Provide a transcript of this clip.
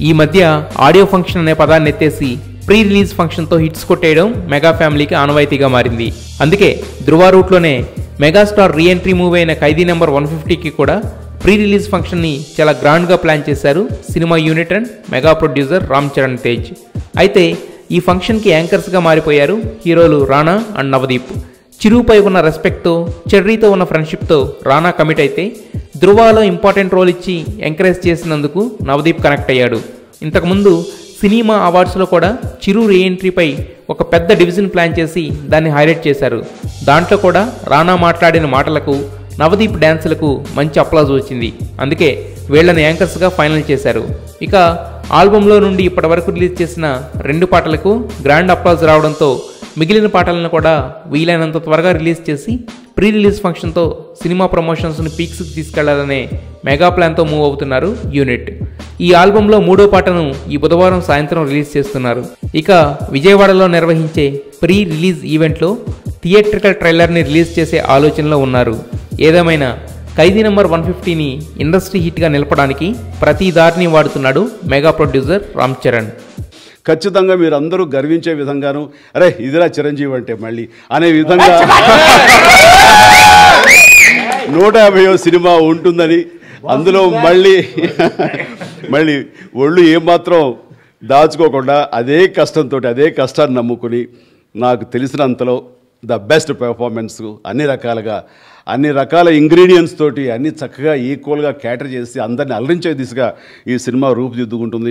ఈ మధ్య audio function అనే పదాన్ని ఎత్తేసి ప్రీ రిలీజ్ ఫంక్షన్తో హిట్స్ కొట్టేయడం మెగా ఫ్యామిలీకి ఆనవాయితీగా మారింది. అందుకే ధృవ రూట్లోనే మెగాస్టార్ రీఎంట్రీ మూవీ అయిన ఖైదీ నెంబర్ 150కి కూడా ప్రీ రిలీజ్ ఫంక్షన్ని చాలా గ్రాండ్గా ప్లాన్ చేశారు cinema unit and mega producer Ram Charan Tej. అయితే ఈ ఫంక్షన్కి యాంకర్స్గా మారిపోయారు హీరోలు రానా అండ్ నవదీప్. చిరుపై ఉన్న రెస్పెక్ట్తో, చెర్రీతో ఉన్న ఫ్రెండ్షిప్తో రానా కమిట్ అయితే, ధృవాలో ఇంపార్టెంట్ రోల్ ఇచ్చి ఎంకరేజ్ చేసినందుకు నవదీప్ కనెక్ట్ అయ్యాడు. ఇంతకుముందు సినిమా అవార్డ్స్లో కూడా చిరు రీఎంట్రీపై ఒక పెద్ద డివిజన్ ప్లాన్ చేసి దాన్ని హైలైట్ చేశారు. దాంట్లో కూడా రానా మాట్లాడిన మాటలకు, నవదీప్ డ్యాన్సులకు మంచి అప్లాజ్ వచ్చింది. అందుకే వీళ్ళని యాంకర్స్గా ఫైనల్ చేశారు. ఇక ఆల్బంలో నుండి ఇప్పటి వరకు రిలీజ్ చేసిన 2 పాటలకు గ్రాండ్ అప్లాజ్ రావడంతో మిగిలిన పాటలను కూడా వీలైనంత త్వరగా రిలీజ్ చేసి ప్రీ రిలీజ్ ఫంక్షన్తో సినిమా ప్రమోషన్స్ని పీక్స్కి తీసుకెళ్లాలనే మెగా ప్లాన్తో మూవ్ అవుతున్నారు యూనిట్. ఈ ఆల్బంలో 3వ పాటను ఈ బుధవారం సాయంత్రం రిలీజ్ చేస్తున్నారు. ఇక విజయవాడలో నిర్వహించే ప్రీ రిలీజ్ ఈవెంట్లో థియేట్రికల్ ట్రైలర్ని రిలీజ్ చేసే ఆలోచనలో ఉన్నారు. ఏదేమైనా ఖైదీ నెంబర్ 150ని ఇండస్ట్రీ హిట్గా నిలపడానికి ప్రతి దారిని వాడుతున్నాడు మెగా ప్రొడ్యూసర్ రామ్ చరణ్. ఖచ్చితంగా మీరు అందరూ గర్వించే విధంగాను, అరే ఇదిరా చిరంజీవి అంటే మళ్ళీ అనే విధంగా 150వ సినిమా ఉంటుందని, అందులో మళ్ళీ ఒళ్ళు ఏమాత్రం దాచుకోకుండా అదే కష్టంతో, అదే కష్టాన్ని నమ్ముకుని నాకు తెలిసినంతలో ద బెస్ట్ పెర్ఫార్మెన్స్ అన్ని రకాల ఇంగ్రీడియంట్స్ తోటి అన్ని చక్కగా ఈక్వల్గా క్యాటర్ చేసి అందరిని అలరించే దిశగా ఈ సినిమా రూపుదిద్దుకుంటుంది.